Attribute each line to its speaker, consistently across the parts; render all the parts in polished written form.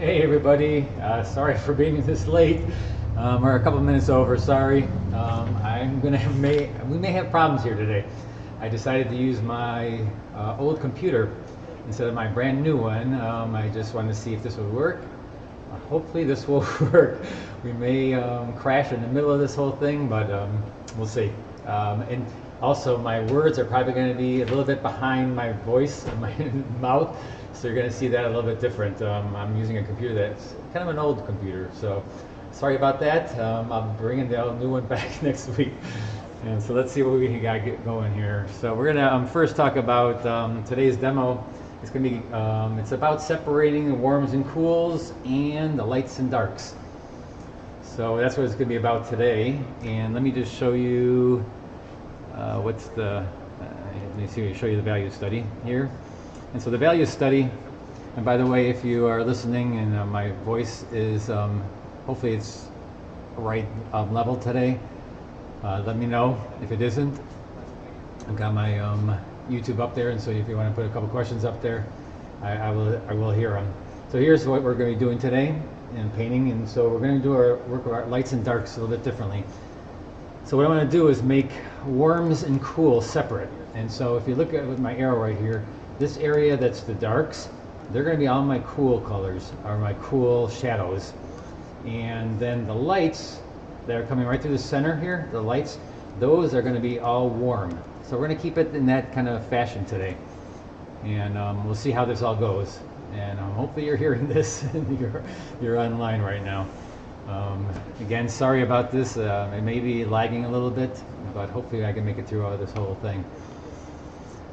Speaker 1: Hey everybody, sorry for being this late. We're a couple minutes over, sorry. We may have problems here today. I decided to use my old computer instead of my brand new one. I just wanted to see if this would work. Hopefully this will work. We may crash in the middle of this whole thing, but we'll see. And also my words are probably going to be a little bit behind my voice and my mouth, so you're going to see that a little bit different. I'm using a computer that's kind of an old computer, so sorry about that. I'm bringing the new one back next week. And so let's see what we got going here. So we're going to first talk about today's demo. It's going to be it's about separating the warms and cools and the lights and darks. So that's what it's going to be about today. And let me just show you what's the let me see, show you the value study here. And so the value study, and by the way, if you are listening and my voice is hopefully it's right level today, let me know if it isn't. I've got my YouTube up there, and so if you want to put a couple questions up there, I will hear them. So here's what we're going to be doing today in painting, and so we're going to do our work of our lights and darks a little bit differently. So what I want to do is make warms and cools separate. And so if you look at with my arrow right here, this area that's the darks, they're going to be all my cool colors, or my cool shadows. And then the lights that are coming right through the center here, the lights, those are going to be all warm. So we're going to keep it in that kind of fashion today. And we'll see how this all goes. And hopefully you're hearing this and you're online right now. Again, sorry about this. It may be lagging a little bit, but hopefully I can make it through all this whole thing.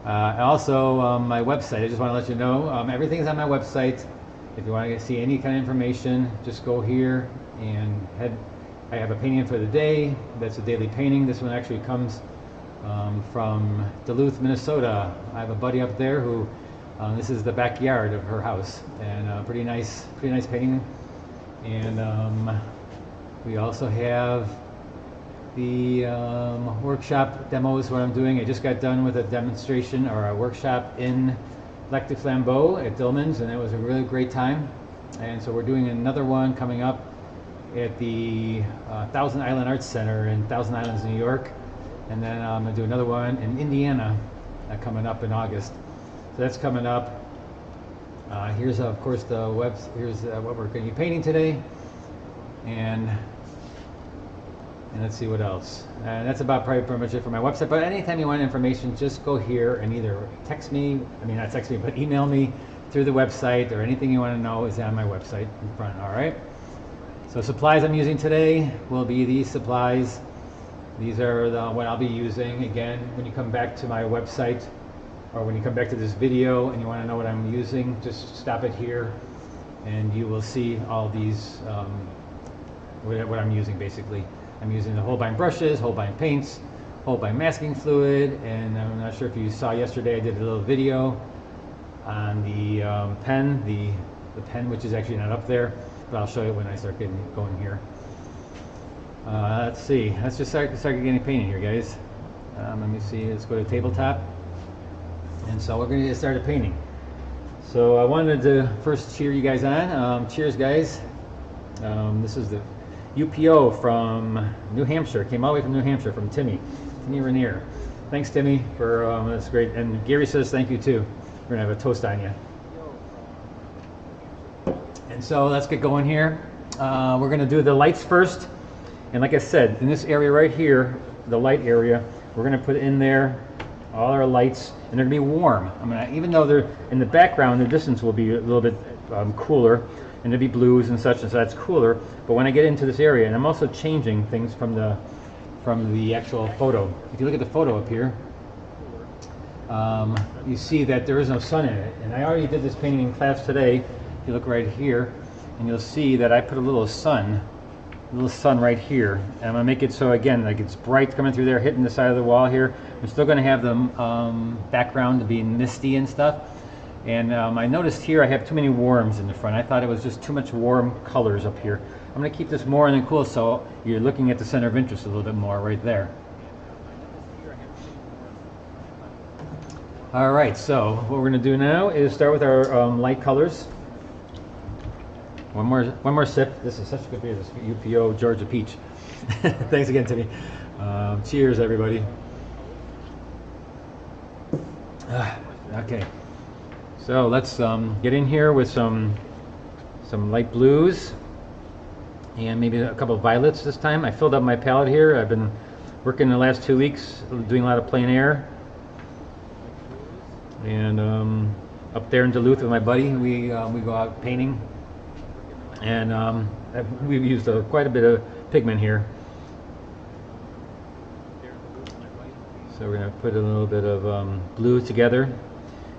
Speaker 1: Also, my website, I just want to let you know, everything is on my website. If you want to see any kind of information, just go here and I have a painting for the day. That's a daily painting. This one actually comes from Duluth, Minnesota. I have a buddy up there who, this is the backyard of her house, and pretty nice painting. And we also have the workshop demos. What I'm doing, I just got done with a demonstration or a workshop in Lac du Flambeau at Dillman's, and it was a really great time. And so we're doing another one coming up at the Thousand Island Arts Center in Thousand Islands, New York. And then I'm going to do another one in Indiana coming up in August. So that's coming up. Here's of course the here's what we're going to be painting today. And let's see what else. And that's about probably pretty much it for my website. But anytime you want information, just go here and either text me, not text me, but email me through the website, or anything you want to know is on my website in front, all right? So supplies I'm using today will be these supplies. These are what I'll be using. Again, when you come back to my website, or when you come back to this video and you want to know what I'm using, just stop it here and you will see all these, what I'm using basically. I'm using the Holbein brushes, Holbein paints, Holbein masking fluid, and I'm not sure if you saw yesterday I did a little video on the pen, the pen which is actually not up there, but I'll show you when I start getting going here. Let's see, let's just start getting painting here, guys. Let me see, let's go to tabletop. And so we're going to get started painting. So I wanted to first cheer you guys on. Cheers, guys. This is the UPO from New Hampshire. Came all the way from New Hampshire, from Timmy Rainier. Thanks, Timmy, for that's great. And Gary says thank you too. We're gonna have a toast on you. And so let's get going here. We're gonna do the lights first. And like I said, in this area right here, the light area, we're gonna put in there all our lights, and they're gonna be warm. Even though they're in the background, the distance will be a little bit cooler, and there'll be blues and such, and so that's cooler. But when I get into this area, and I'm also changing things from the actual photo. If you look at the photo up here, you see that there is no sun in it. And I already did this painting in class today. If you look right here, and you'll see that I put a little sun right here. And I'm gonna make it so, again, like it's bright coming through there, hitting the side of the wall here. I'm still gonna have the background to be misty and stuff. And I noticed here I have too many warms in the front. I thought it was just too much warm colors up here. I'm going to keep this more and cool, so you're looking at the center of interest a little bit more right there. Alright, so what we're going to do now is start with our light colors. One more sip. This is such a good beer. This UPO Georgia Peach. Thanks again, Timmy. Cheers, everybody. Okay, so let's get in here with some light blues and maybe a couple of violets this time. I filled up my palette here. I've been working the last 2 weeks doing a lot of plein air, and up there in Duluth with my buddy, we go out painting, and we've used quite a bit of pigment here. So we're going to put a little bit of blue together,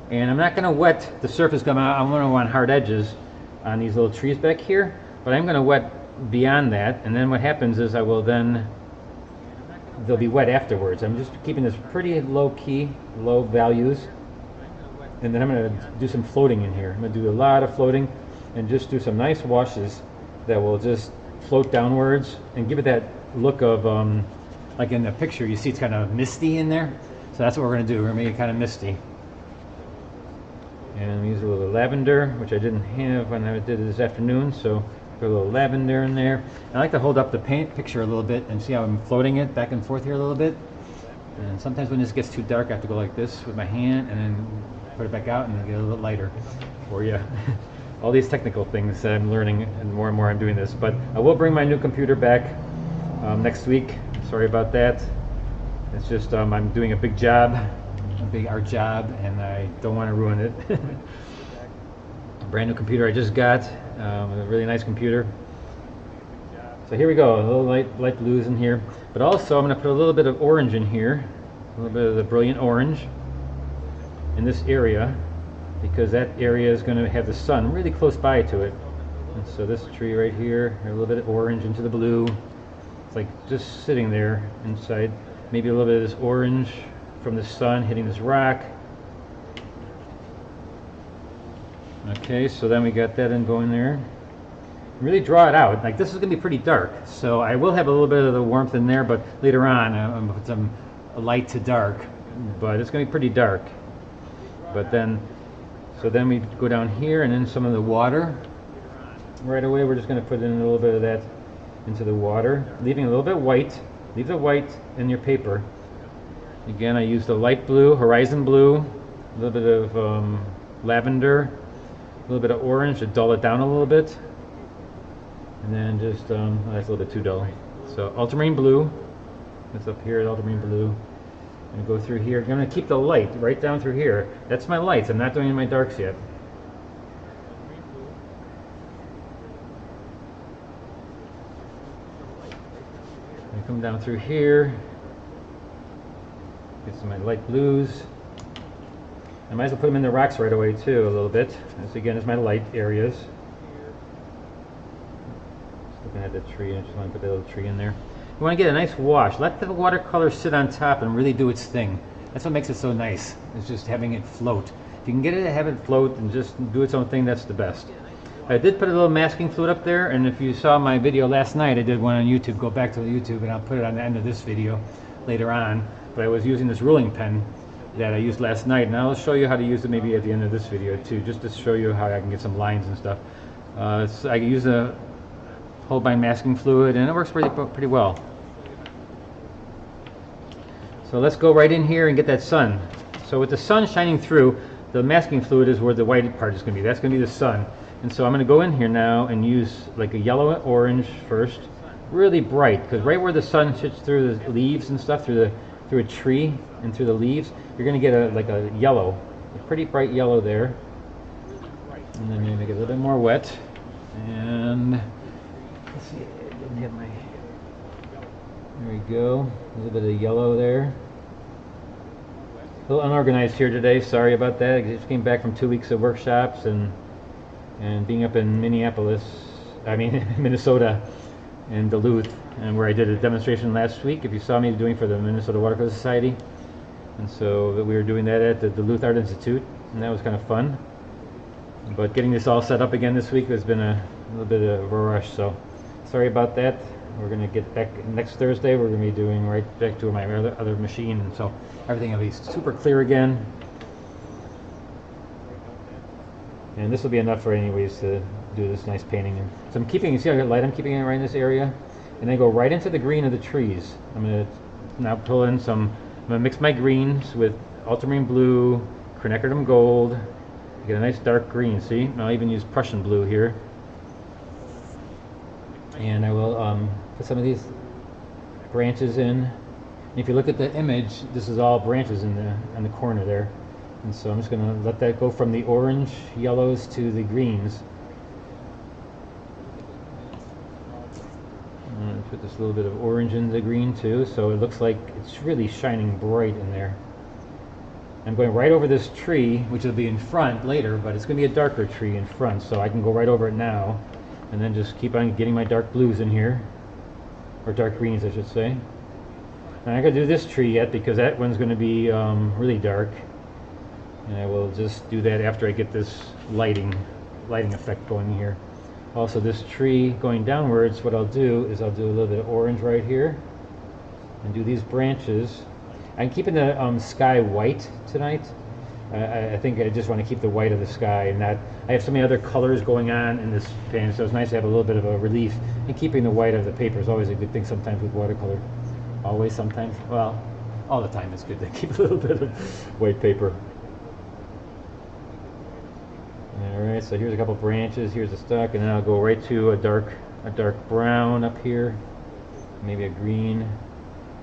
Speaker 1: and I'm not going to wet the surface. I'm going to want hard edges on these little trees back here, but I'm going to wet beyond that, and then what happens is they'll be wet afterwards. I'm just keeping this pretty low key, low values, and then I'm going to do some floating in here. I'm going to do a lot of floating and just do some nice washes that will just float downwards and give it that look of like in the picture you see it's kind of misty in there. So that's what we're going to do. We're going to make it kind of misty. And use a little lavender, which I didn't have when I did it this afternoon, so put a little lavender in there. I like to hold up the paint picture a little bit and see how I'm floating it back and forth here a little bit. And sometimes when this gets too dark, I have to go like this with my hand and then put it back out and then get a little lighter for you. All these technical things that I'm learning, and more I'm doing this. But I will bring my new computer back next week. Sorry about that. It's just I'm doing a big job, a big art job, and I don't want to ruin it. A brand new computer I just got, a really nice computer. So here we go, a little light blues in here. But also I'm going to put a little bit of orange in here, a little bit of the brilliant orange in this area, because that area is going to have the sun really close by to it. And so this tree right here, a little bit of orange into the blue. It's like just sitting there inside. Maybe a little bit of this orange from the sun hitting this rock. Okay, so then we got that in going there. Really draw it out. Like this is going to be pretty dark, so I will have a little bit of the warmth in there, but later on I'm going to put some light to dark, but it's going to be pretty dark. But then, so then we go down here and then some of the water. Right away we're just going to put in a little bit of that into the water, leaving a little bit white. Leave the white in your paper. Again, I used the light blue, horizon blue, a little bit of lavender, a little bit of orange to dull it down a little bit, and then just that's a little bit too dull. So ultramarine blue, that's up here, ultramarine blue. I'm going to go through here. I'm going to keep the light right down through here. That's my lights. I'm not doing my darks yet. I come down through here, get some of my light blues. I might as well put them in the rocks right away too a little bit. This again is my light areas. Just looking at the tree, I just want to put a little tree in there. You want to get a nice wash. Let the watercolor sit on top and really do its thing. That's what makes it so nice. It's just having it float. If you can get it to have it float and just do its own thing, that's the best. I did put a little masking fluid up there, and if you saw my video last night, I did one on YouTube. Go back to the YouTube and I'll put it on the end of this video later on. But I was using this ruling pen that I used last night, and I'll show you how to use it maybe at the end of this video too, just to show you how I can get some lines and stuff. So I use a Holbein masking fluid, and it works pretty well. So let's go right in here and get that sun. So with the sun shining through, the masking fluid is where the white part is going to be. That's going to be the sun. And so I'm going to go in here now and use like a yellow and orange first, really bright, because right where the sun shoots through the leaves and stuff, through a tree and through the leaves, you're going to get like a yellow, a pretty bright yellow there. And then maybe make it a little bit more wet. And let's see, I didn't get my. There we go, a little bit of yellow there. A little unorganized here today. Sorry about that. I just came back from 2 weeks of workshops and being up in Minnesota and Duluth, and where I did a demonstration last week, if you saw me doing for the Minnesota Watercolor Society. And so we were doing that at the Duluth Art Institute, and that was kind of fun. But getting this all set up again this week has been a little bit of a rush, so sorry about that. We're going to get back next Thursday. We're going to be doing right back to my other machine, and so everything will be super clear again. And this will be enough for anyways to do this nice painting. And so I'm keeping, you see how I got light? I'm keeping it right in this area, and I go right into the green of the trees. I'm going to now pull in some. I'm going to mix my greens with ultramarine blue, quinacridone gold. I get a nice dark green. See? And I'll even use Prussian blue here, and I will put some of these branches in. And if you look at the image, this is all branches in the corner there. And so I'm just going to let that go from the orange, yellows to the greens. I'm going to put this little bit of orange in the green too, so it looks like it's really shining bright in there. I'm going right over this tree, which will be in front later, but it's going to be a darker tree in front, so I can go right over it now, and then just keep on getting my dark blues in here, or dark greens I should say. And I'm not going to do this tree yet because that one's going to be really dark. And I will just do that after I get this lighting effect going here. Also, this tree going downwards, what I'll do is I'll do a little bit of orange right here and do these branches. I'm keeping the sky white tonight. I think I just want to keep the white of the sky, and not. I have so many other colors going on in this painting, so it's nice to have a little bit of a relief. And keeping the white of the paper is always a good thing sometimes with watercolor. Always, sometimes. Well, all the time it's good to keep a little bit of white paper. Alright, so here's a couple branches, here's a stalk, and then I'll go right to a dark brown up here, maybe a green.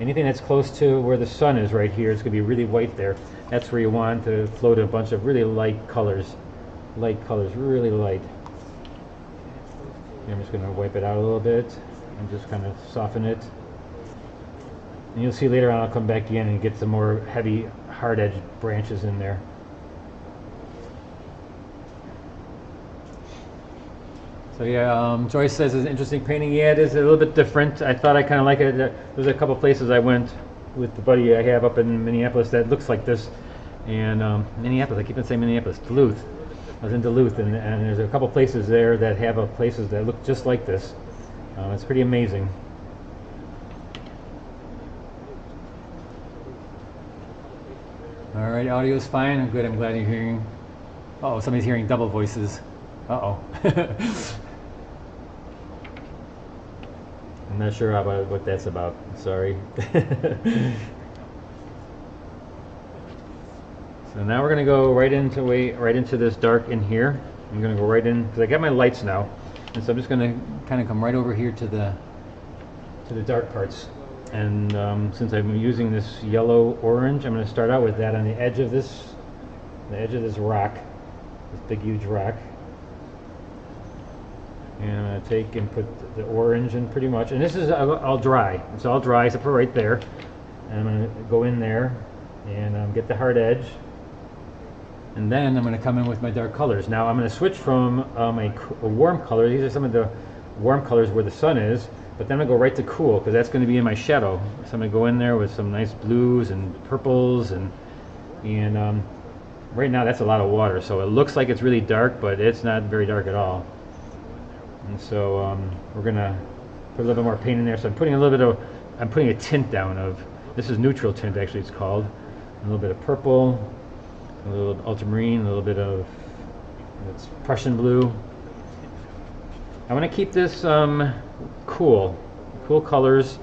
Speaker 1: Anything that's close to where the sun is right here, it's going to be really white there. That's where you want to float a bunch of really light colors, really light. And I'm just going to wipe it out a little bit and just kind of soften it. And you'll see later on I'll come back in and get some more heavy, hard-edged branches in there. So yeah, Joyce says it's an interesting painting. Yeah, it is a little bit different. I thought I kind of like it. There's a couple places I went with the buddy I have up in Minneapolis that looks like this. And Minneapolis, I keep on saying Minneapolis, Duluth. I was in Duluth, and there's a couple places there that have places that look just like this. It's pretty amazing. All right, audio's fine. Good. I'm glad you're hearing. Uh-oh, somebody's hearing double voices. Uh-oh. I'm not sure about what that's about. Sorry. So now we're going to go right into this dark in here. I'm going to go right in because I got my lights now, and so I'm just going to kind of come right over here to the dark parts. And since I'm using this yellow orange, I'm going to start out with that on the edge of this rock, this big huge rock. And I'm going to take and put the orange in pretty much. And this is all dry. It's all dry except for right there. And I'm going to go in there and get the hard edge. And then I'm going to come in with my dark colors. Now I'm going to switch from a warm color. These are some of the warm colors where the sun is. But then I'm going to go right to cool because that's going to be in my shadow. So I'm going to go in there with some nice blues and purples. And right now that's a lot of water. So it looks like it's really dark, but it's not very dark at all. And so we're gonna put a little bit more paint in there. So I'm putting I'm putting a tint down of, this is neutral tint actually it's called. A little bit of purple, a little ultramarine, a little bit of it's Prussian blue. I want to keep this cool colors.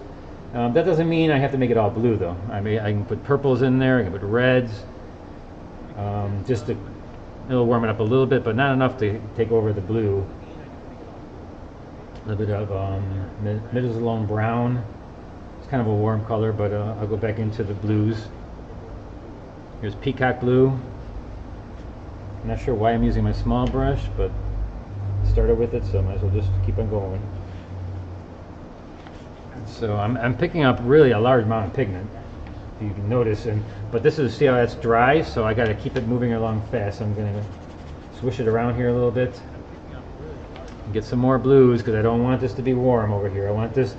Speaker 1: That doesn't mean I have to make it all blue though. I can put purples in there, I can put reds, it'll warm it up a little bit, but not enough to take over the blue. A little bit of mid-alone brown. It's kind of a warm color, but I'll go back into the blues. Here's peacock blue. I'm not sure why I'm using my small brush, but I started with it, so I might as well just keep on going. So I'm picking up really a large amount of pigment, if you can notice. But this is, see how that's dry, so I got to keep it moving along fast. So I'm going to swish it around here a little bit. Get some more blues because I don't want this to be warm over here. I want this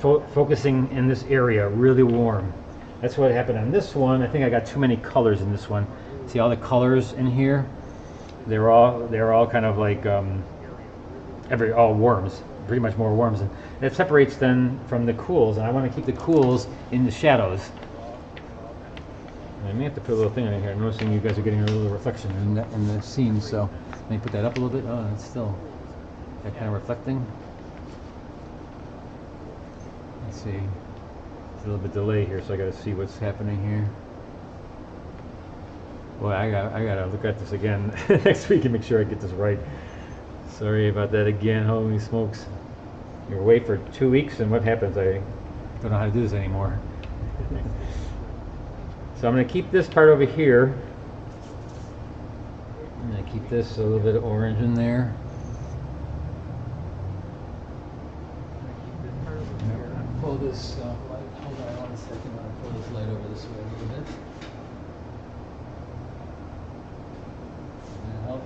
Speaker 1: focusing in this area really warm. That's what happened on this one. I think I got too many colors in this one. See all the colors in here? They're all kind of like all worms, pretty much more worms. And it separates then from the cools, and I want to keep the cools in the shadows. And I may have to put a little thing in here. I'm noticing you guys are getting a little reflection in the scene, so let me put that up a little bit. Oh, it's still That kind of reflecting. Let's see. It's a little bit delay here, so I got to see what's happening here. Boy, I gotta look at this again next week and make sure I get this right. Sorry about that again. Holy smokes! You're away for 2 weeks, and what happens? I don't know how to do this anymore. So I'm going to keep this part over here. I'm going to keep this a little bit of orange in there. Pull this light. Hold on 1 second. I'll pull this light over this way a little bit. Does that help?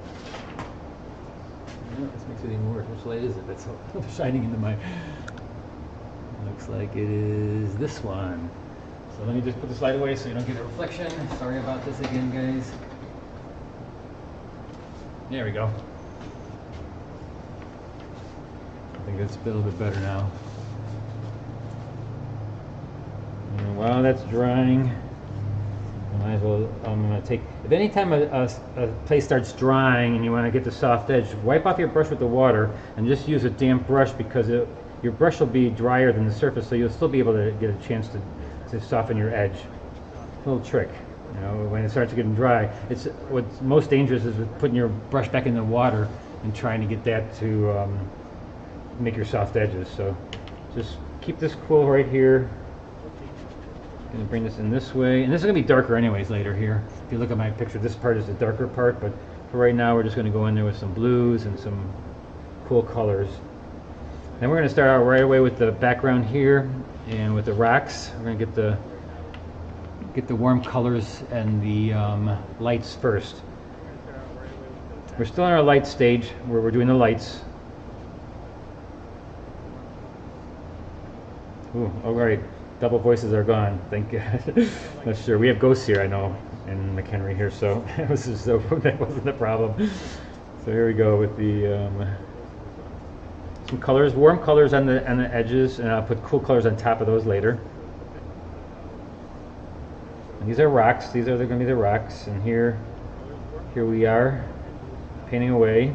Speaker 1: No, this makes it even worse. Which light is it? That's shining into my. Looks like it is this one. So let me just put this light away so you don't get a reflection. Sorry about this again, guys. There we go. I think that's a little bit better now. And while that's drying, I might as well, I'm going to take, if any time a place starts drying and you want to get the soft edge, wipe off your brush with the water and just use a damp brush, because your brush will be drier than the surface, so you'll still be able to get a chance to soften your edge. A little trick, you know, when it starts getting dry. It's what's most dangerous is putting your brush back in the water and trying to get that to make your soft edges. So just keep this cool right here. Gonna bring this in this way, and this is gonna be darker anyways later here. If you look at my picture, this part is the darker part, but for right now we're just gonna go in there with some blues and some cool colors. Then we're gonna start out right away with the background here. And with the rocks, we're going to get the warm colors and the lights first. We're still in our light stage where we're doing the lights. Ooh, all right, double voices are gone. Thank God. Not sure. We have ghosts here, I know, in McHenry here, so that wasn't the problem. So here we go with the. Some colors, warm colors on the edges, and I'll put cool colors on top of those later. And these are rocks. These are going to be the rocks. And here we are, painting away.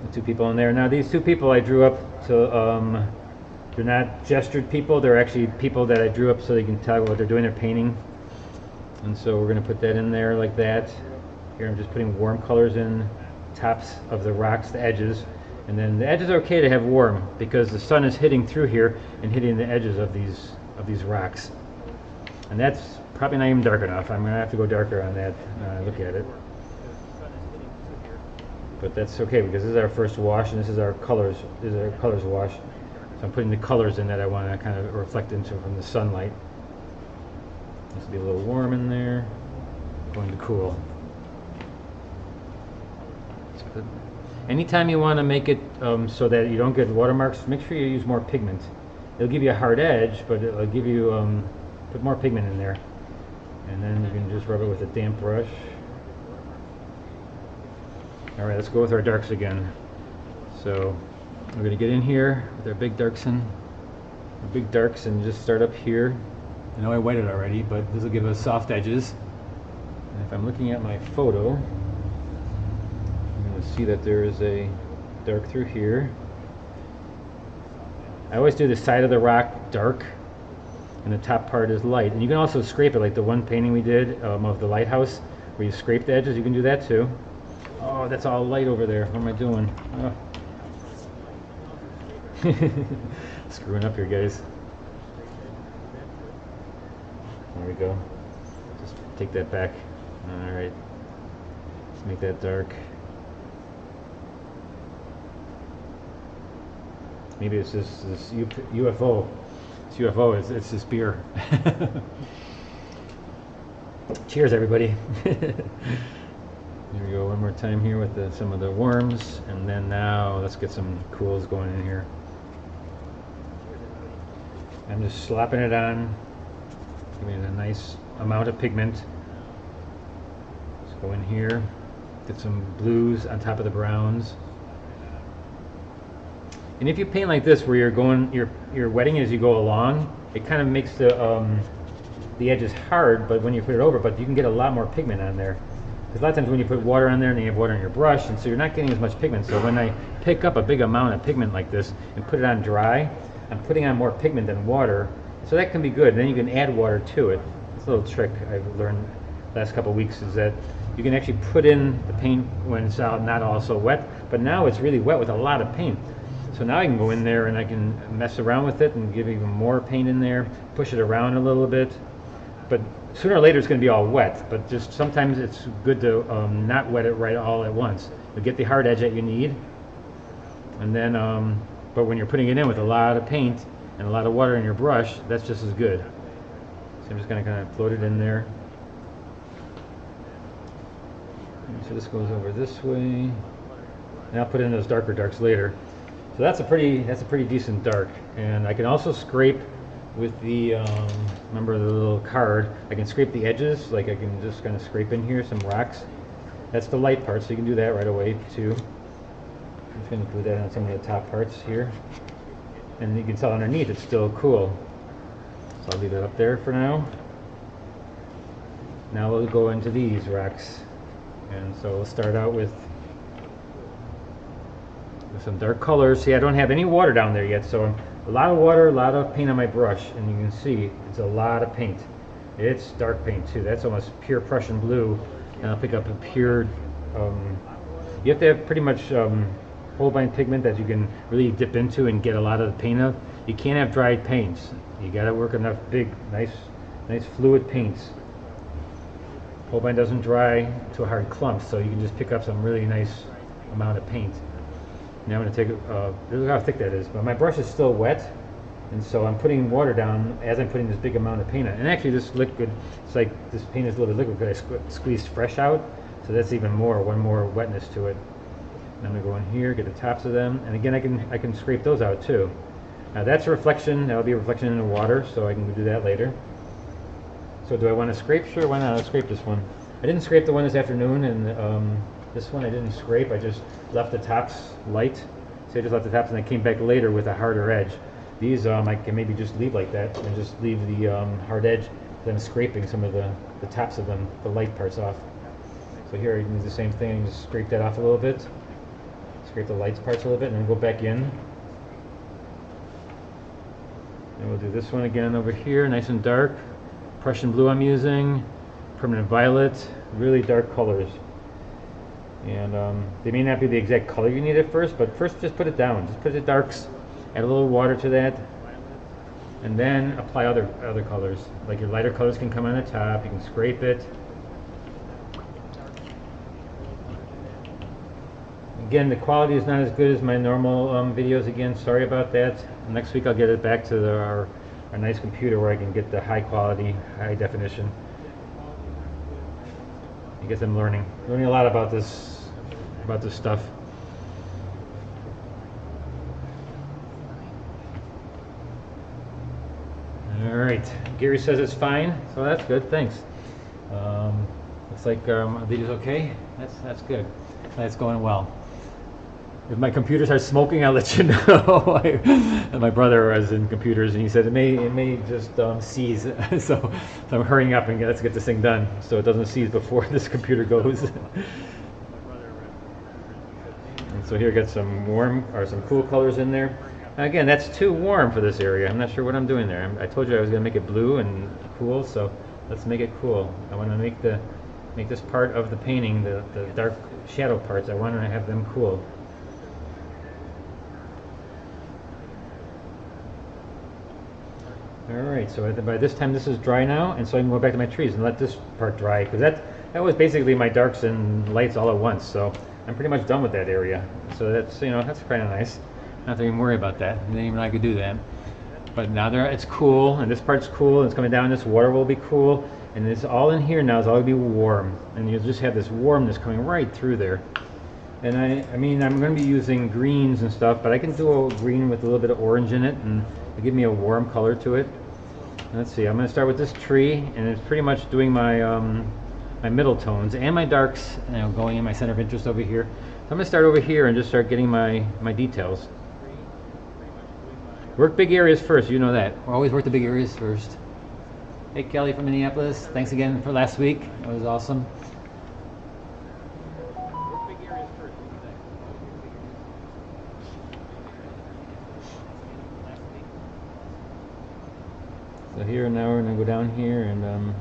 Speaker 1: The two people in there. Now these two people I drew up to. They're not gestured people. They're actually people that I drew up so they can tell what they're doing. They're painting. And so we're going to put that in there like that. Here I'm just putting warm colors in tops of the rocks, the edges. And then the edges are okay to have warm because the sun is hitting through here and hitting the edges of these rocks. And that's probably not even dark enough. I'm going to have to go darker on that. Look at it. But that's okay because this is our first wash and this is our colors. This is our colors wash. So I'm putting the colors in that I want to kind of reflect into from the sunlight. This will be a little warm in there. Going to cool. Anytime you want to make it so that you don't get watermarks, make sure you use more pigment. It'll give you a hard edge, but it'll give you, put more pigment in there. And then you can just rub it with a damp brush. Alright, let's go with our darks again. So we're going to get in here with our big darks and just start up here. I know I whited already, but this will give us soft edges. And if I'm looking at my photo, see that there is a dark through here. I always do the side of the rock dark and the top part is light, and you can also scrape it like the one painting we did of the lighthouse where you scrape the edges. You can do that too. Oh, that's all light over there. What am I doing? Oh. Screwing up here, guys. There we go. Just take that back. Alright, let's make that dark. Maybe it's this UFO. It's UFO. It's this beer. Cheers, everybody. Here we go. One more time here with some of the worms, and then now let's get some cools going in here. I'm just slopping it on, giving it a nice amount of pigment. Let's go in here, get some blues on top of the browns. And if you paint like this, where you're wetting it as you go along, it kind of makes the edges hard. But when you put it over, but you can get a lot more pigment on there. Because a lot of times when you put water on there and then you have water on your brush, and so you're not getting as much pigment. So when I pick up a big amount of pigment like this and put it on dry, I'm putting on more pigment than water. So that can be good. And then you can add water to it. It's a little trick I've learned the last couple of weeks is that you can actually put in the paint when it's out, not all so wet. But now it's really wet with a lot of paint. So now I can go in there and I can mess around with it and give even more paint in there, push it around a little bit. But sooner or later it's going to be all wet, but just sometimes it's good to not wet it right all at once. You'll get the hard edge that you need, and then, but when you're putting it in with a lot of paint and a lot of water in your brush, that's just as good. So I'm just going to kind of float it in there. And so this goes over this way, and I'll put in those darker darks later. So that's a pretty decent dark, and I can also scrape with the remember the little card. I can scrape the edges, like I can just kind of scrape in here some rocks. That's the light part, so you can do that right away too. I'm just going to put that on some of the top parts here, and you can tell underneath it's still cool. So I'll leave it up there for now. Now we'll go into these rocks, and so we'll start out with some dark colors. See, I don't have any water down there yet, so a lot of water, a lot of paint on my brush, and you can see it's a lot of paint. It's dark paint too. That's almost pure Prussian blue, and I'll pick up a pure. You have to have pretty much Holbein pigment that you can really dip into and get a lot of the paint of. You can't have dried paints. You got to work enough big, nice fluid paints. Holbein doesn't dry to a hard clump, so you can just pick up some really nice amount of paint. Now I'm going to take look how thick that is, but my brush is still wet, and so I'm putting water down as I'm putting this big amount of paint on. And actually this liquid, it's like this paint is a little bit liquid because I squeezed fresh out, so that's even more, one more wetness to it. And I'm going to go in here, get the tops of them, and again I can scrape those out too. Now that's a reflection, that'll be a reflection in the water, so I can do that later. So do I want to scrape? Sure, why not? I'll scrape this one. I didn't scrape the one this afternoon, and this one I didn't scrape. I just left the tops light. So I just left the tops, and I came back later with a harder edge. These I can maybe just leave like that and just leave the hard edge. Then I'm scraping some of the tops of them, the light parts off. So here I can do the same thing and just scrape that off a little bit. Scrape the lights parts a little bit, and then go back in. And we'll do this one again over here, nice and dark. Prussian blue I'm using, permanent violet, really dark colors. And they may not be the exact color you need at first, but first just put it down. Just put the darks, add a little water to that, and then apply other colors. Like your lighter colors can come on the top, you can scrape it. Again, the quality is not as good as my normal videos. Again, sorry about that. Next week I'll get it back to our nice computer where I can get the high quality, high definition. I guess I'm learning a lot about this stuff. All right, Gary says it's fine, so that's good. Thanks. Looks like are these okay? That's good. That's going well. If my computer starts smoking, I'll let you know. And my brother was in computers, and he said it may just seize. So I'm hurrying up and let's get this thing done, so it doesn't seize before this computer goes. And so here, got some warm or some cool colors in there. Again, that's too warm for this area. I'm not sure what I'm doing there. I told you I was going to make it blue and cool, so let's make it cool. I want to make this part of the painting, the dark shadow parts. I want to have them cool. Alright, so by this time this is dry now, and so I can go back to my trees and let this part dry, because that was basically my darks and lights all at once, so I'm pretty much done with that area. So that's, that's kind of nice. Not to even worry about that. Then even I could do that. But now it's cool, and this part's cool, and it's coming down, this water will be cool, and it's all in here now is all going to be warm, and you'll just have this warmness coming right through there. And I mean, I'm going to be using greens and stuff, but I can do a green with a little bit of orange in it, and it'll give me a warm color to it. Let's see, I'm going to start with this tree, and it's pretty much doing my my middle tones and my darks, going in my center of interest over here. So I'm going to start over here and just start getting my details. Work big areas first, you know that. We always work the big areas first. Hey, Kelly from Minneapolis, thanks again for last week. It was awesome. So here now we're going to go down here and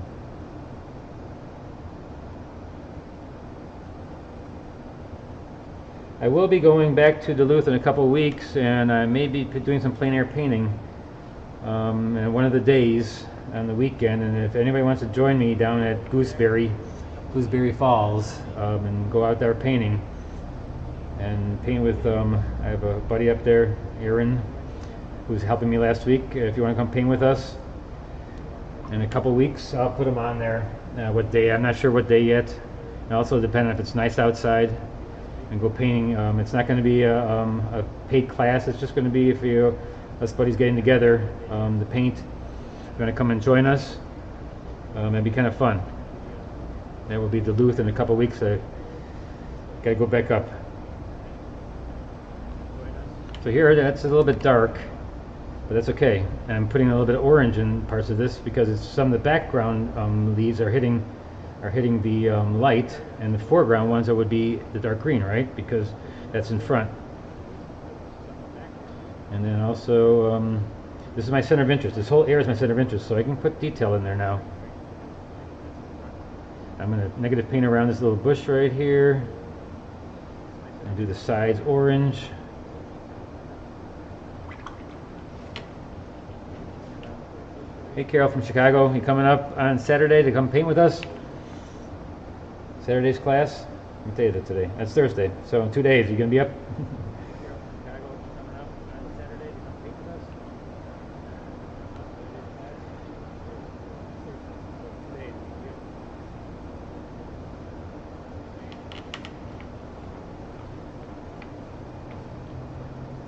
Speaker 1: I will be going back to Duluth in a couple of weeks, and I may be doing some plein air painting one of the days on the weekend. And if anybody wants to join me down at Gooseberry Falls and go out there painting and paint with, I have a buddy up there, Aaron, who's helping me last week. If you want to come paint with us in a couple of weeks, I'll put him on there. What day? I'm not sure what day yet. And also depending if it's nice outside. And go painting. It's not going to be a paid class. It's just going to be if us buddies getting together to paint. You're going to come and join us. It'll be kind of fun. That will be Duluth in a couple weeks. I got to go back up. So here, that's a little bit dark, but that's okay. And I'm putting a little bit of orange in parts of this because some of the background leaves are hitting the light, and the foreground ones that would be the dark green, right? Because that's in front. And then also, this is my center of interest. This whole area is my center of interest, so I can put detail in there now. I'm going to negative paint around this little bush right here, and do the sides orange. Hey Carol from Chicago, you coming up on Saturday to come paint with us? Saturday's class? What day is it today? That's Thursday. So in 2 days, you gonna be up?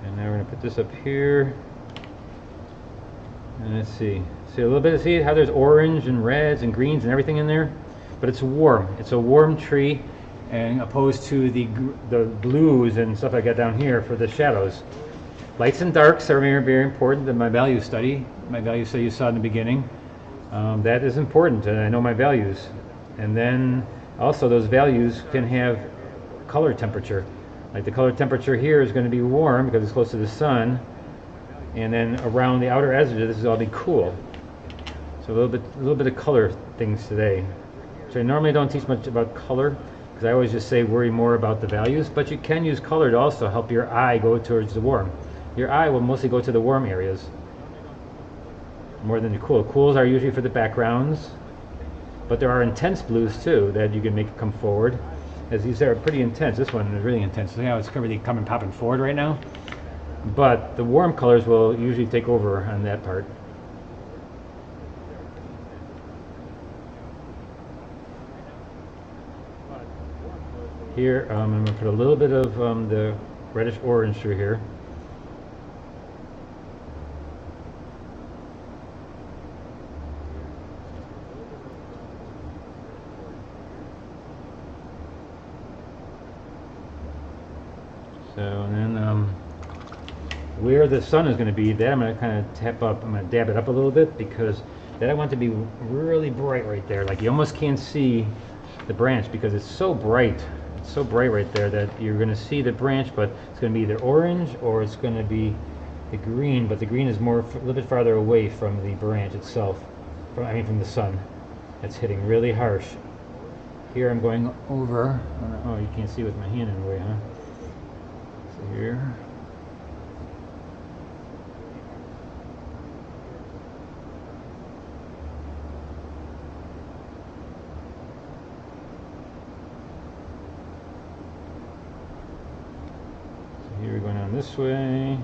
Speaker 1: And now we're gonna put this up here. And let's see. See a little bit. See how there's orange and reds and greens and everything in there? But it's warm. It's a warm tree, and opposed to the blues and stuff I got down here for the shadows. Lights and darks are very, very important in my value study. My value study you saw in the beginning. That is important, and I know my values. And then also those values can have color temperature. Like the color temperature here is going to be warm because it's close to the sun, and then around the outer edges this is all be cool. So a little bit of color things today. So I normally don't teach much about color because I always just say worry more about the values, but you can use color to also help your eye go towards the warm. Your eye will mostly go to the warm areas more than the cool. Cools are usually for the backgrounds, but there are intense blues too that you can make come forward, as these are pretty intense. This one is really intense. See how it's really coming popping forward right now? But the warm colors will usually take over on that part. Here, I'm going to put a little bit of the reddish orange through here. So, and then where the sun is going to be, that I'm going to kind of tap up. I'm going to dab it up a little bit because that I want to be really bright right there. Like you almost can't see the branch because it's so bright. It's so bright right there that you're going to see the branch, but it's going to be either orange or it's going to be the green, but the green is more a little bit farther away from the branch itself, from the sun. It's hitting really harsh. Here I'm going over. Oh, you can't see with my hand in the way, huh? So here. Here we're going down this way.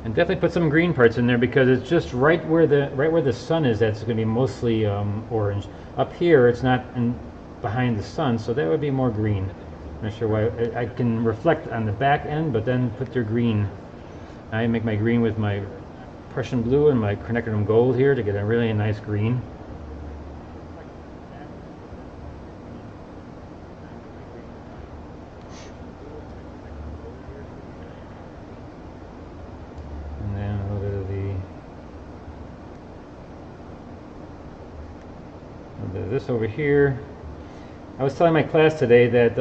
Speaker 1: And definitely put some green parts in there because it's just right where the sun is. That's going to be mostly orange. Up here, it's not behind the sun, so that would be more green. I'm not sure why. I can reflect on the back end, but then put your green. I make my green with my Prussian blue and my quinacridone gold here to get a really nice green. This over here. I was telling my class today that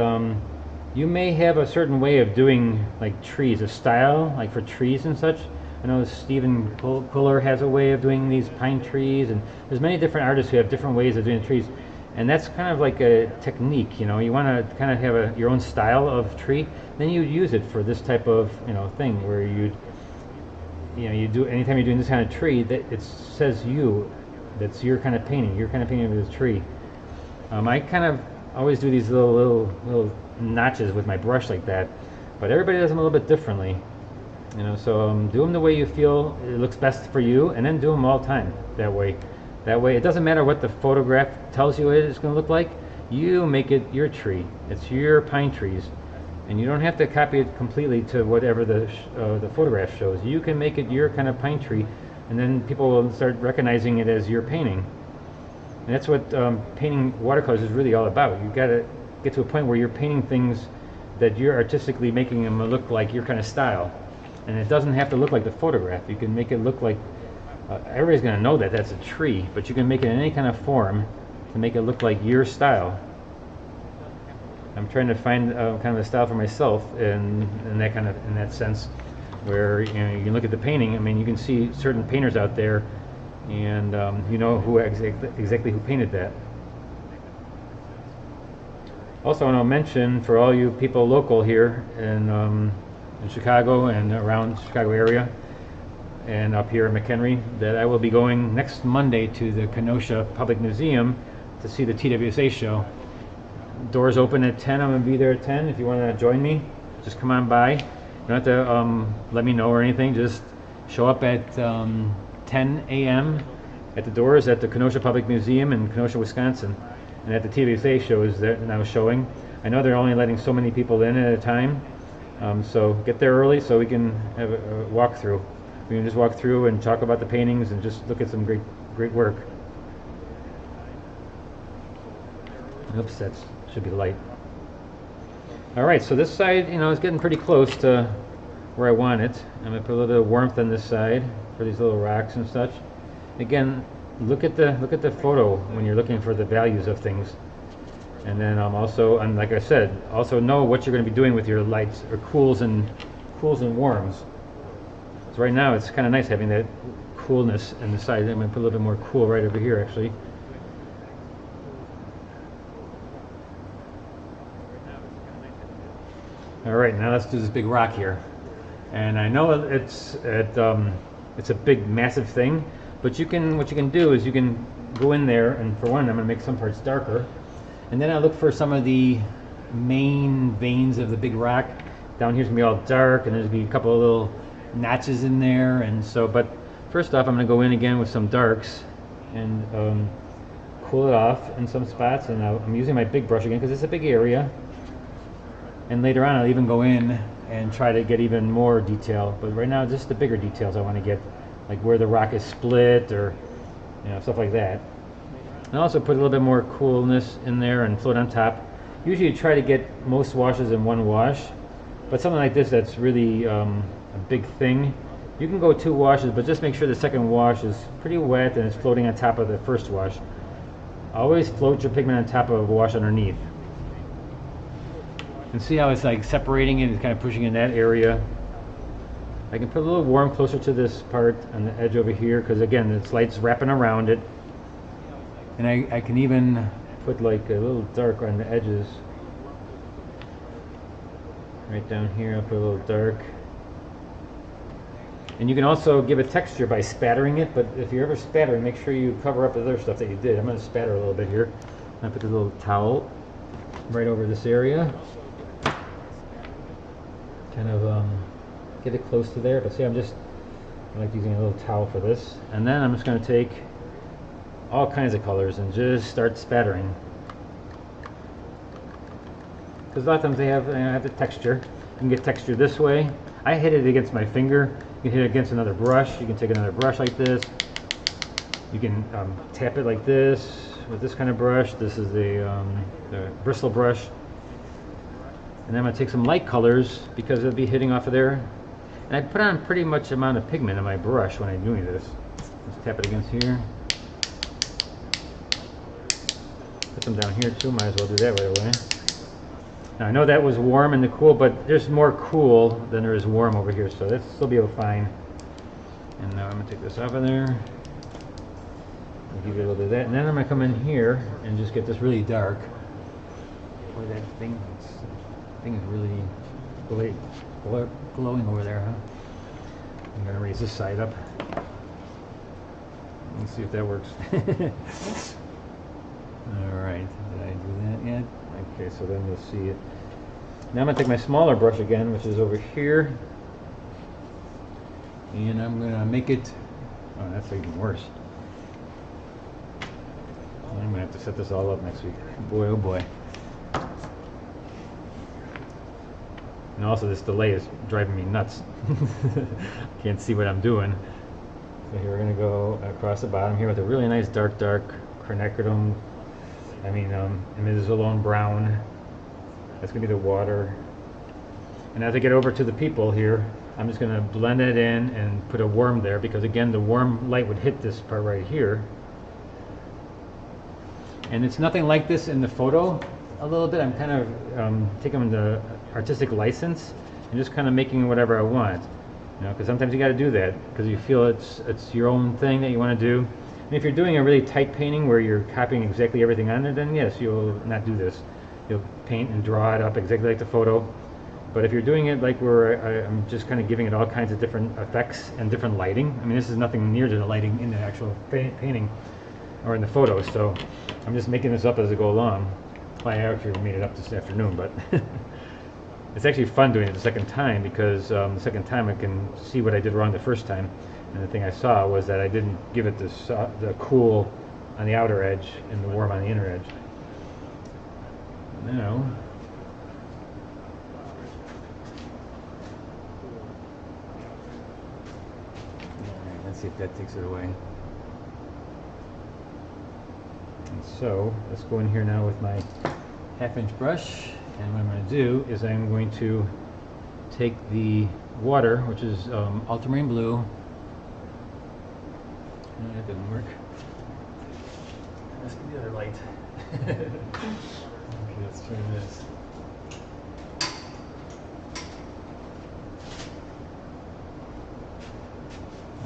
Speaker 1: You may have a certain way of doing like trees, a style like for trees and such. I know Stephen Fuller has a way of doing these pine trees, and there's many different artists who have different ways of doing trees. And that's kind of like a technique, you know. You want to kind of have your own style of tree, then you use it for this type of, you know, thing where you do, anytime you're doing this kind of tree, that it says that's your kind of painting. Your kind of painting of the tree. I kind of always do these little notches with my brush like that, but everybody does them a little bit differently, you know. So do them the way you feel it looks best for you, and then do them all the time that way. That way, it doesn't matter what the photograph tells you it's going to look like. You make it your tree. It's your pine trees, and you don't have to copy it completely to whatever the photograph shows. You can make it your kind of pine tree, and then people will start recognizing it as your painting. And that's what painting watercolors is really all about. You got to get to a point where you're painting things that you're artistically making them look like your kind of style, and it doesn't have to look like the photograph. You can make it look like everybody's going to know that that's a tree, but you can make it in any kind of form to make it look like your style. I'm trying to find kind of a style for myself in that sense, where you can look at the painting. I mean, you can see certain painters out there, and you know who exactly who painted that. Also, I want to mention for all you people local here in Chicago and around the Chicago area, and up here in McHenry, that I will be going next Monday to the Kenosha Public Museum to see the TWSA show. Doors open at 10. I'm going to be there at 10. If you want to join me, just come on by. You don't have to let me know or anything. Just show up at 10 a.m. at the doors at the Kenosha Public Museum in Kenosha, Wisconsin. And at the TWSA show is there now showing. I know they're only letting so many people in at a time, so get there early so we can have a walkthrough. We can just walk through and talk about the paintings and just look at some great work. Oops, that should be light. All right, so this side, you know, is getting pretty close to where I want it. I'm gonna put a little bit of warmth on this side for these little rocks and such. Again, look at the photo when you're looking for the values of things, and then also, and like I said, also know what you're going to be doing with your lights or cools and warms. So right now it's kind of nice having that coolness in the side. I'm going to put a little bit more cool right over here actually. All right, now let's do this big rock here. And I know it's a big, massive thing, but what you can do is you can go in there, and for one, I'm going to make some parts darker, and then I look for some of the main veins of the big rock. Down here's going to be all dark, and there's going to be a couple of little notches in there, and so. But first off, I'm going to go in again with some darks and cool it off in some spots, and I'm using my big brush again because it's a big area. And later on, I'll even go in and try to get even more detail. But right now, just the bigger details I want to get, like where the rock is split, or stuff like that. And also put a little bit more coolness in there and float on top. Usually, you try to get most washes in one wash, but something like this that's really a big thing, you can go 2 washes, but just make sure the second wash is pretty wet and it's floating on top of the first wash. Always float your pigment on top of a wash underneath. And see how it's like separating it, it's kind of pushing in that area. I can put a little warm closer to this part on the edge over here, because again, this light's wrapping around it. And I can even put like a little dark on the edges. Right down here, I'll put a little dark. And you can also give it texture by spattering it, but if you're ever spattering, make sure you cover up the other stuff that you did. I'm going to spatter a little bit here. I put a little towel right over this area. Kind of get it close to there, but see, I like using a little towel for this. And then I'm just going to take all kinds of colors and just start spattering. Because a lot of times they have the texture. You can get texture this way. I hit it against my finger. You can hit it against another brush. You can take another brush like this. You can tap it like this with this kind of brush. This is the bristle brush. And then I'm going to take some light colors because it'll be hitting off of there. And I put on pretty much amount of pigment on my brush when I'm doing this. Let's tap it against here. Put them down here too, might as well do that right away. Now I know that was warm in the cool, but there's more cool than there is warm over here, so that's still be fine. And now I'm going to take this off of there. I'll give you a little bit of that. And then I'm going to come in here and just get this really dark. Boy, that thing is really glowing over there, huh? I'm going to raise this side up. Let's see if that works. Alright, did I do that yet? Okay, so then you'll see it. Now I'm going to take my smaller brush again, which is over here. And I'm going to make it... Oh, that's even worse. I'm going to have to set this all up next week. Boy, oh boy. And also this delay is driving me nuts. Can't see what I'm doing. So here we're going to go across the bottom here with a really nice dark quinacridone. Imidazolone brown. That's going to be the water. And as I get over to the people here, I'm just going to blend it in and put a worm there, because again the warm light would hit this part right here. And it's nothing like this in the photo. A little bit, I'm kind of taking the artistic license and just kind of making whatever I want. Because sometimes you got to do that because you feel it's your own thing that you want to do. And if you're doing a really tight painting where you're copying exactly everything on it, then yes, you'll not do this. You'll paint and draw it up exactly like the photo. But if you're doing it like where I'm just kind of giving it all kinds of different effects and different lighting, this is nothing near to the lighting in the actual painting or in the photo, so I'm just making this up as I go along. Well, I actually made it up this afternoon, but it's actually fun doing it the second time, because the second time I can see what I did wrong the first time. And the thing I saw was that I didn't give it the cool on the outer edge and the warm on the inner edge. Now, let's see if that takes it away. And so let's go in here now with my 1/2-inch brush, and what I'm going to do is I'm going to take the water, which is ultramarine blue. No, that didn't work. Let's get the other light. Okay, let's turn this.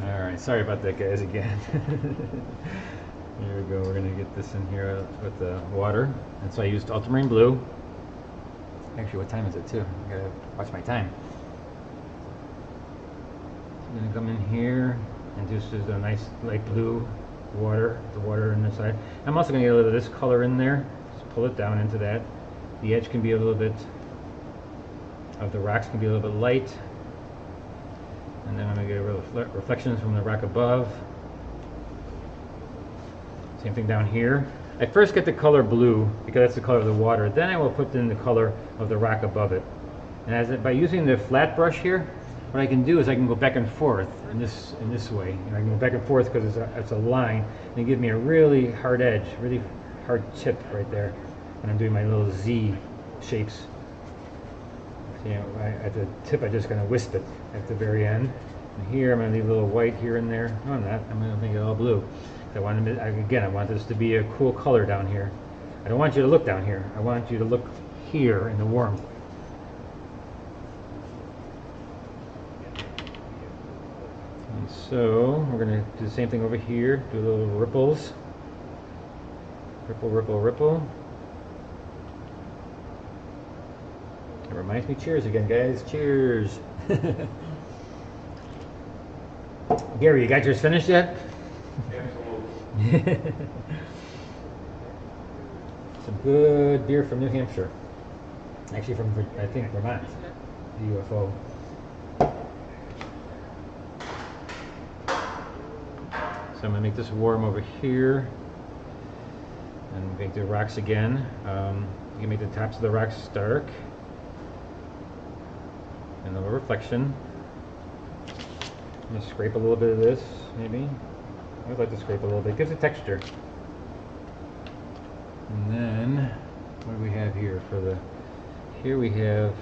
Speaker 1: Alright, sorry about that, guys, again. Here we go, we're going to get this in here with the water. And so I used ultramarine blue. Actually, what time is it too? I gotta watch my time. I'm going to come in here and just use a nice light blue water, the water on this side. I'm also going to get a little of this color in there. Just pull it down into that. The edge can be a little bit, of the rocks can be a little bit light. And then I'm going to get a little reflections from the rock above. Same thing down here. I first get the color blue because that's the color of the water. Then I will put in the color of the rock above it. And by using the flat brush here, what I can do is I can go back and forth in this way. I can go back and forth because it's a line, and it gives me a really hard edge, really hard tip right there when I'm doing my little Z shapes. So, at the tip I just kind of wisp it at the very end. And here I'm going to leave a little white here and there. No, I'm not. I'm going to make it all blue. I want this to be a cool color down here. I don't want you to look down here. I want you to look here in the warmth. And so we're going to do the same thing over here. Do little ripples. Ripple, ripple, ripple. It reminds me, cheers again, guys. Cheers. Gary, you got yours finished yet? Some good beer from New Hampshire. Actually from, I think, Vermont. The UFO. So I'm going to make this warm over here. And make the rocks again. You can make the tops of the rocks dark. And a little reflection. I'm going to scrape a little bit of this, maybe. I would like to scrape a little bit. It gives it texture. And then, what do we have here for the... Here we have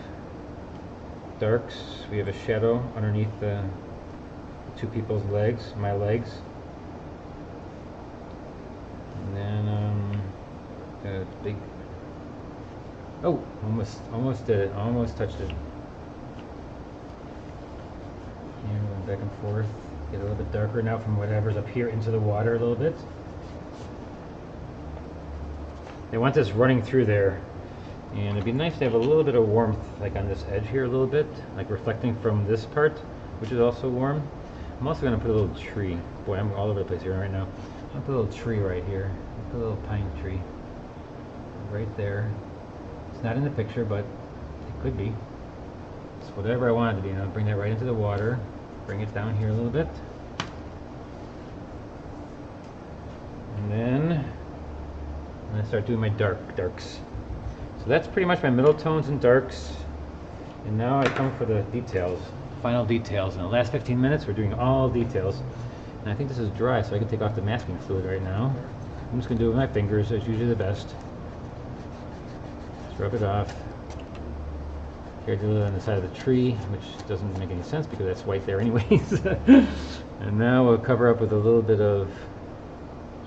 Speaker 1: darks. We have a shadow underneath the two people's legs, my legs. And then, a big Oh, almost did it. Almost touched it. And going back and forth. Get a little bit darker now from whatever's up here into the water a little bit. They want this running through there. And it'd be nice to have a little bit of warmth, like on this edge here a little bit, like reflecting from this part, which is also warm. I'm also going to put a little tree. Boy, I'm all over the place here right now. I'm going to put a little tree right here. I'll put a little pine tree right there. It's not in the picture, but it could be. It's whatever I want it to be. And I'll bring that right into the water. Bring it down here a little bit. And then I'm going to start doing my darks. So that's pretty much my middle tones and darks. And now I come for the details, final details. In the last 15 minutes, we're doing all details. And I think this is dry, so I can take off the masking fluid right now. I'm just going to do it with my fingers. It's usually the best. Just rub it off. Here I do it on the side of the tree, which doesn't make any sense because that's white there anyways. And now we'll cover up with a little bit of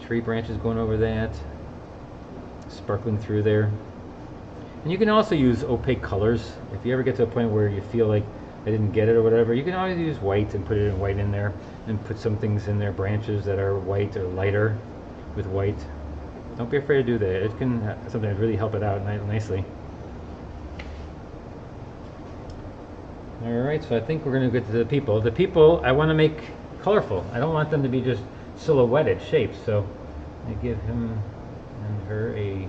Speaker 1: tree branches going over that, sparkling through there. And you can also use opaque colors. If you ever get to a point where you feel like I didn't get it or whatever, you can always use white and put it in white in there and put some things in there, branches that are white or lighter with white. Don't be afraid to do that. It can sometimes really help it out nicely. Alright, so I think we're going to get to the people. The people I want to make colorful. I don't want them to be just silhouetted shapes, so I give him and her a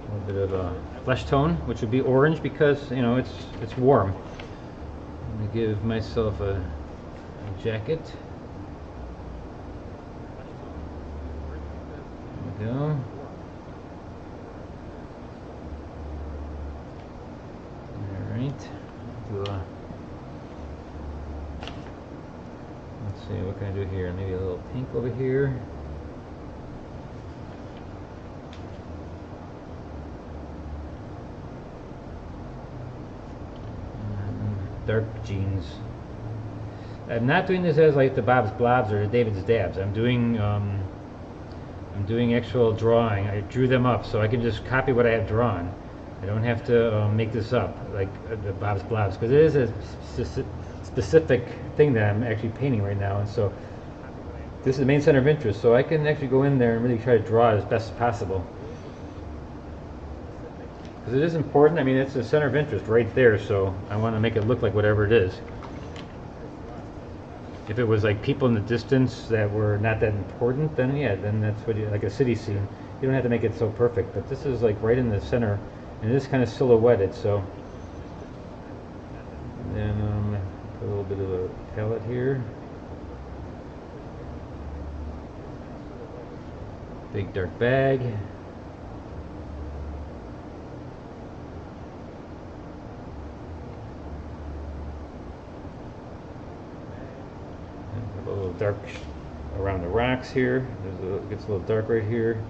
Speaker 1: little bit of a flesh tone, which would be orange because, you know, it's warm. I'm going to give myself a jacket. There we go. Alright. Let's see, what can I do here? Maybe a little pink over here. Dark jeans. I'm not doing this as like the Bob's Blobs or the David's Dabs. I'm doing actual drawing. I drew them up, so I can just copy what I have drawn. I don't have to make this up like the Bob's Blobs, because it is a specific thing that I'm actually painting right now, and so this is the main center of interest. So I can actually go in there and really try to draw it as best as possible. Because it is important. I mean, it's the center of interest right there, so I want to make it look like whatever it is. If it was like people in the distance that were not that important, then yeah, then that's what like a city scene. You don't have to make it so perfect, but this is like right in the center, and it is kind of silhouetted. So and then put a little bit of a palette here. Big dark bag. A little dark around the rocks here. It gets a little dark right here.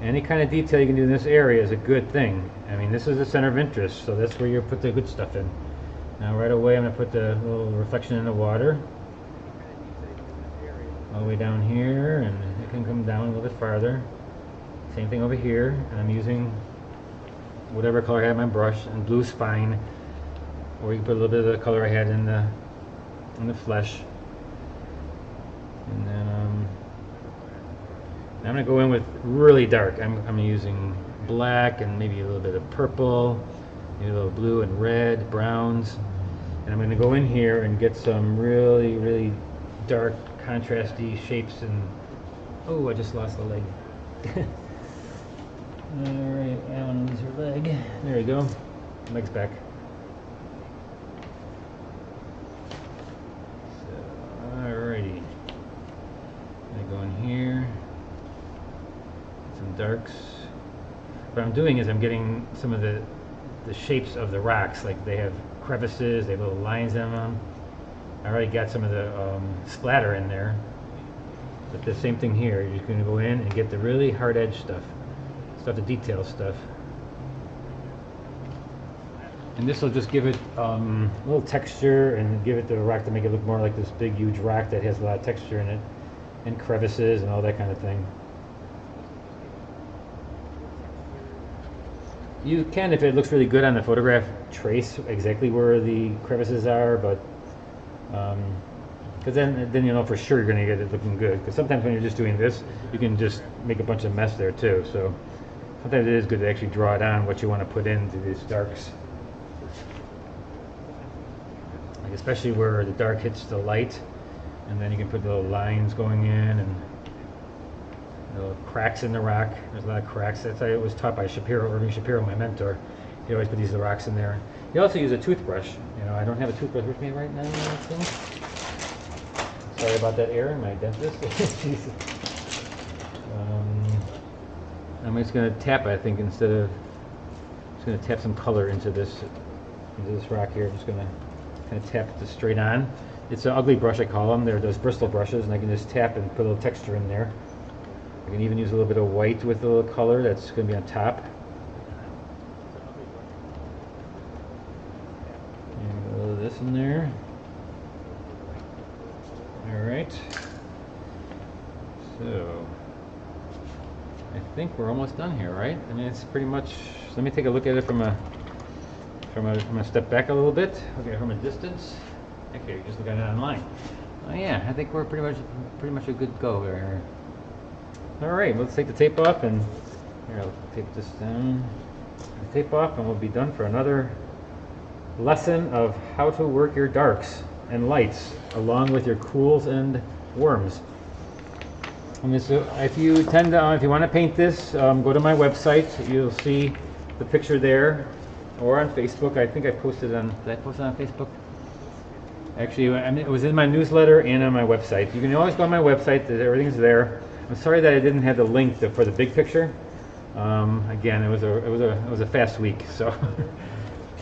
Speaker 1: Any kind of detail you can do in this area is a good thing. I mean, this is the center of interest, so that's where you put the good stuff in. Now right away I'm going to put the little reflection in the water all the way down here, and it can come down a little bit farther. Same thing over here, and I'm using whatever color I had in my brush, and blue's fine, or you can put a little bit of the color I had in the flesh. And then I'm going to go in with really dark. I'm using black and maybe a little bit of purple, maybe a little blue and red, browns. And I'm going to go in here and get some really, really dark, contrasty shapes. And oh, I just lost a leg. Alright, I want to lose her leg. There you go. Leg's back. So, alrighty. I go in here. Get some darks. What I'm doing is I'm getting some of the shapes of the rocks. Like they have crevices, they have little lines in them. I already got some of the splatter in there. But the same thing here. You're just going to go in and get the really hard edge stuff. The detail stuff, and this will just give it a little texture and give it the rock to make it look more like this big huge rock that has a lot of texture in it. and crevices and all that kind of thing. You can, if it looks really good on the photograph, trace exactly where the crevices are, but because then you know for sure you're going to get it looking good. Because sometimes when you're just doing this, you can just make a bunch of mess there too. So sometimes it is good to actually draw it on what you want to put into these darks, like especially where the dark hits the light, and then you can put little lines going in and little cracks in the rock. There's a lot of cracks. That's how it was taught by Irving Shapiro, my mentor. He always put these rocks in there. He also used a toothbrush. You know, I don't have a toothbrush with me right now, I think. Sorry about that, Aaron, my dentist. I'm just going to tap, I think, instead of just going to tap some color into this rock here. I'm just going to kind of tap this straight on. It's an ugly brush, I call them. They're those Bristol brushes, and I can just tap and put a little texture in there. I can even use a little bit of white with a little color that's going to be on top. And a little of this in there. Alright. So, I think we're almost done here, right? I mean, it's pretty much, let me take a look at it from a step back a little bit. Okay, from a distance. Actually, you just look at it online. Oh yeah, I think we're pretty much a good go there. Alright, let's take the tape off, and here, I'll tape this down. Tape off, and we'll be done for another lesson of how to work your darks and lights along with your cools and worms. And so if you if you want to paint this, go to my website. You'll see the picture there, or on Facebook. I think I posted on. Did I post it on Facebook? Actually, I mean, it was in my newsletter and on my website. You can always go on my website. Everything's there. I'm sorry that I didn't have the link for the big picture. Again, it was a fast week, so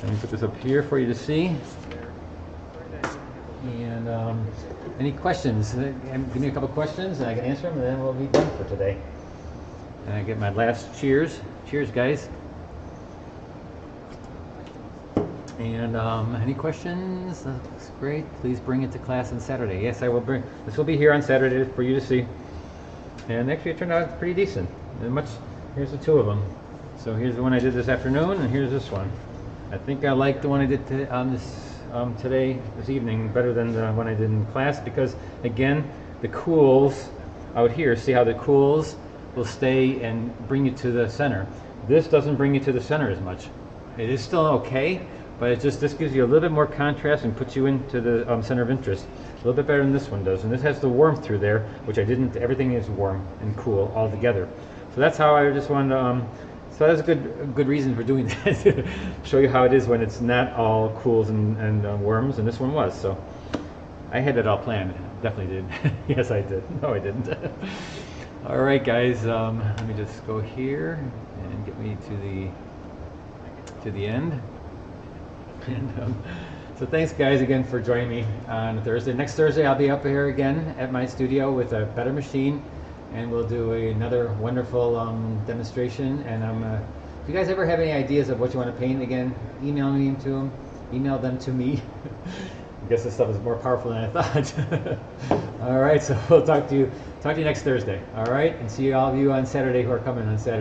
Speaker 1: let me put this up here for you to see. And any questions? Give me a couple questions, and I can answer them, and then we'll be done for today. And I get my last cheers. Cheers, guys. And any questions? That's great. Please bring it to class on Saturday. Yes, I will bring. This will be here on Saturday for you to see. And actually, it turned out pretty decent. Here's the two of them. So here's the one I did this afternoon, and here's this one. I think I like the one I did this evening better than the one I did in class, because again, the cools out here, see how the cools will stay and bring you to the center. This doesn't bring you to the center as much. It is still okay, but this gives you a little bit more contrast and puts you into the center of interest. A little bit better than this one does. And this has the warmth through there, which I didn't. Everything is warm and cool all together. So that's how I just wanted to, so that's a good reason for doing that, to show you how it is when it's not all cools and worms, and this one was. So I had it all planned. Definitely did. Yes, I did. No, I didn't. All right, guys. Let me just go here and get me to the end. And, so thanks, guys, again for joining me on Thursday. Next Thursday, I'll be up here again at my studio with a better machine, and we'll do another wonderful demonstration. And if you guys ever have any ideas of what you want to paint, again, email them to me. I guess this stuff is more powerful than I thought. All right, so we'll talk to you next Thursday. All right, and see all of you on Saturday who are coming on Saturday.